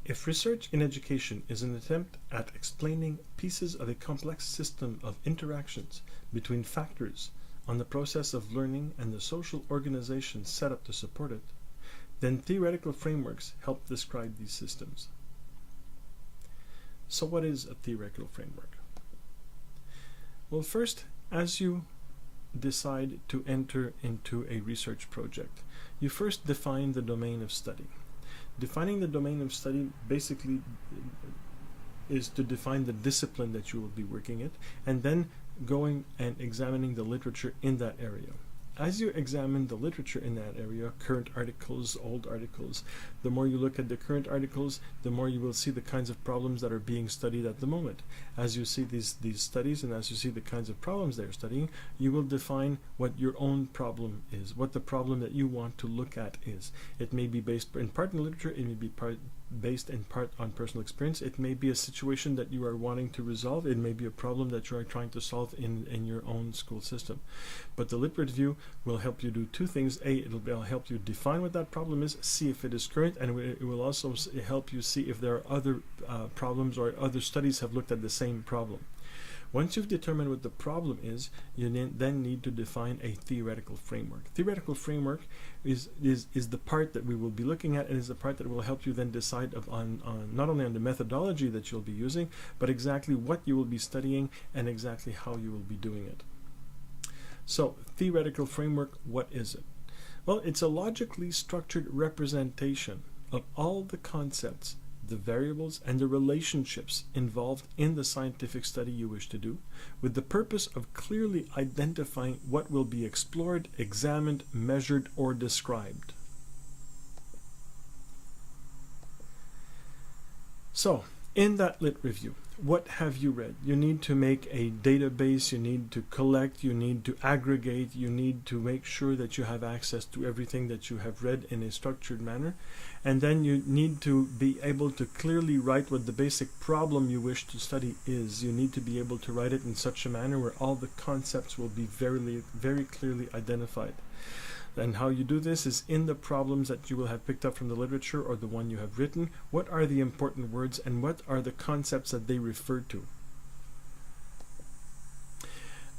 If research in education is an attempt at explaining pieces of a complex system of interactions between factors on the process of learning and the social organization set up to support it, then theoretical frameworks help describe these systems. So what is a theoretical framework? Well, first, as you decide to enter into a research project, you first define the domain of study. Defining the domain of study basically is to define the discipline that you will be working in, and then going and examining the literature in that area. As you examine the literature in that area, current articles, old articles, the more you look at the current articles, the more you will see the kinds of problems that are being studied at the moment. As you see these studies and as you see the kinds of problems they're studying, you will define what your own problem is, what the problem that you want to look at is. It may be based in part on literature, it may be based in part on personal experience, it may be a situation that you are wanting to resolve, it may be a problem that you are trying to solve in your own school system. But the lit review will help you do two things. A, it'll help you define what that problem is, see if it is current, and it will also help you see if there are other problems or other studies have looked at the same problem. Once you've determined what the problem is, you then need to define a theoretical framework. Theoretical framework is the part that we will be looking at, and is the part that will help you then decide on not only on the methodology that you'll be using, but exactly what you will be studying and exactly how you will be doing it. So, theoretical framework, what is it? Well, it's a logically structured representation of all the concepts, the variables, and the relationships involved in the scientific study you wish to do, with the purpose of clearly identifying what will be explored, examined, measured, or described. So, in that lit review, what have you read? You need to make a database, you need to collect, you need to aggregate, you need to make sure that you have access to everything that you have read in a structured manner, and then you need to be able to clearly write what the basic problem you wish to study is. You need to be able to write it in such a manner where all the concepts will be very clearly identified. And how you do this is in the problems that you will have picked up from the literature or the one you have written. What are the important words and what are the concepts that they refer to?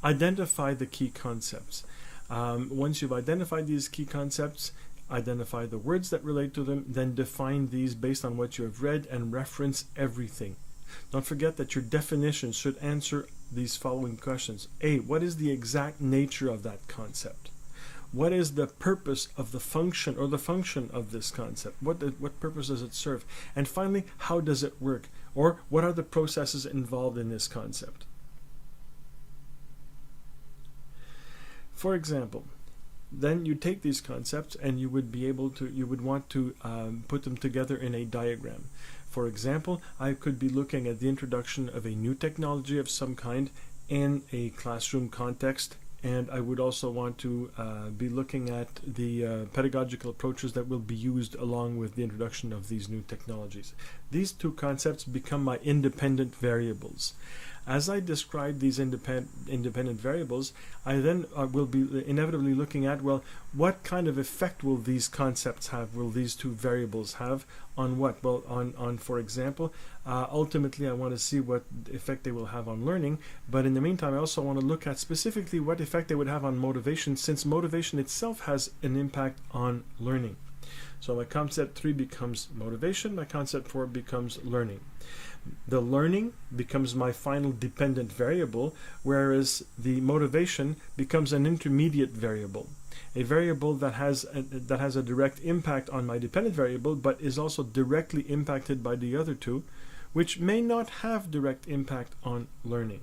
Identify the key concepts. Once you've identified these key concepts, identify the words that relate to them, then define these based on what you have read and reference everything. Don't forget that your definition should answer these following questions. A, what is the exact nature of that concept? What is the purpose of the function or the function of this concept? What purpose does it serve? And finally, how does it work? Or what are the processes involved in this concept? For example, then you take these concepts and you would want to put them together in a diagram. For example, I could be looking at the introduction of a new technology of some kind in a classroom context, and I would also want to be looking at the pedagogical approaches that will be used along with the introduction of these new technologies. These two concepts become my independent variables. As I describe these independent variables, I then will be inevitably looking at, well, what kind of effect will these concepts have, will these two variables have on what? Well, on for example, ultimately I want to see what effect they will have on learning, but in the meantime I also want to look at specifically what effect they would have on motivation, since motivation itself has an impact on learning. So my concept 3 becomes motivation, my concept 4 becomes learning. The learning becomes my final dependent variable, whereas the motivation becomes an intermediate variable, a variable that has a direct impact on my dependent variable, but is also directly impacted by the other two, which may not have direct impact on learning.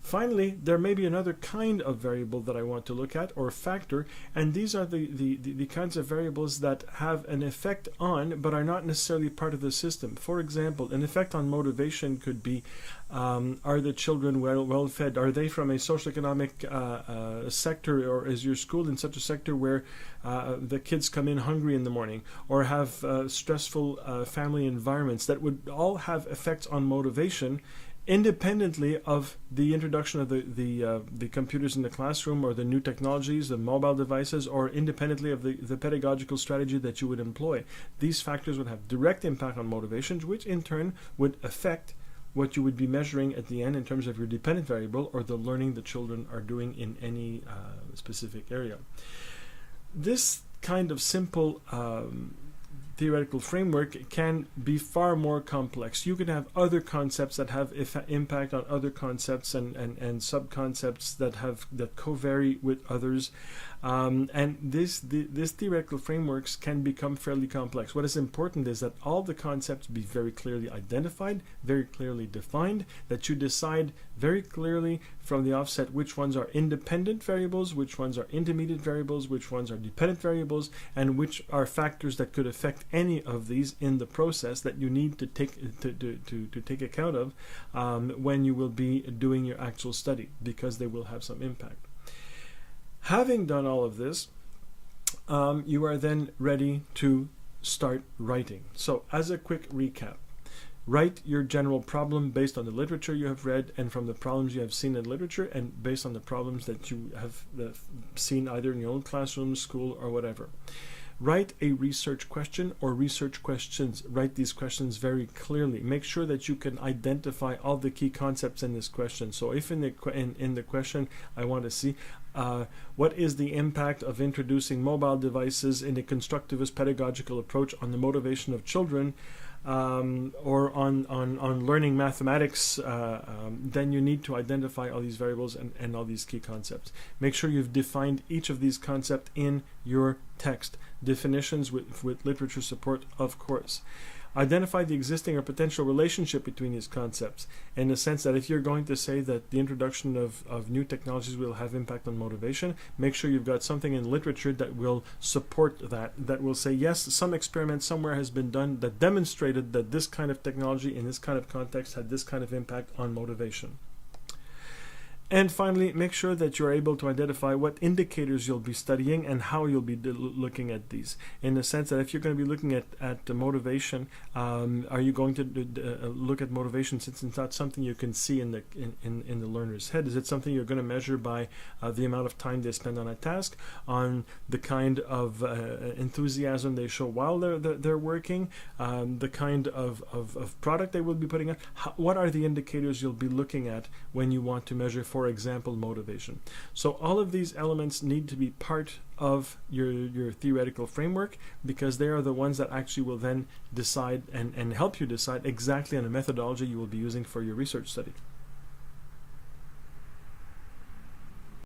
Finally, there may be another kind of variable that I want to look at, or factor, and these are the kinds of variables that have an effect on, but are not necessarily part of the system. For example, an effect on motivation could be, are the children well fed? Are they from a socioeconomic sector, or is your school in such a sector where the kids come in hungry in the morning, or have stressful family environments? That would all have effects on motivation independently of the introduction of the computers in the classroom, or the new technologies, the mobile devices, or independently of the pedagogical strategy that you would employ. These factors would have direct impact on motivations, which in turn would affect what you would be measuring at the end in terms of your dependent variable, or the learning the children are doing in any specific area. This kind of simple theoretical framework can be far more complex. You can have other concepts that have impact on other concepts, and sub-concepts that co-vary with others. And these theoretical frameworks can become fairly complex. What is important is that all the concepts be very clearly identified, very clearly defined, that you decide very clearly from the offset which ones are independent variables, which ones are intermediate variables, which ones are dependent variables, and which are factors that could affect any of these in the process that you need to take account of when you will be doing your actual study, because they will have some impact. Having done all of this, you are then ready to start writing. So as a quick recap, write your general problem based on the literature you have read and from the problems you have seen in literature, and based on the problems that you have seen either in your own classroom, school, or whatever. Write a research question or research questions. Write these questions very clearly. Make sure that you can identify all the key concepts in this question. So if in the question I want to see what is the impact of introducing mobile devices in a constructivist pedagogical approach on the motivation of children, or on learning mathematics, then you need to identify all these variables and all these key concepts. Make sure you've defined each of these concepts in your text. Definitions with literature support, of course. Identify the existing or potential relationship between these concepts, in the sense that if you're going to say that the introduction of new technologies will have impact on motivation, make sure you've got something in literature that will support that will say, yes, some experiment somewhere has been done that demonstrated that this kind of technology in this kind of context had this kind of impact on motivation. And finally, make sure that you're able to identify what indicators you'll be studying and how you'll be looking at these. In the sense that if you're going to be looking at the motivation, are you going to look at motivation since it's not something you can see in the learner's head? Is it something you're going to measure by the amount of time they spend on a task, on the kind of enthusiasm they show while they're working, the kind of product they will be putting out? What are the indicators you'll be looking at when you want to measure, for example, motivation? So all of these elements need to be part of your theoretical framework, because they are the ones that actually will then decide and help you decide exactly on the methodology you will be using for your research study.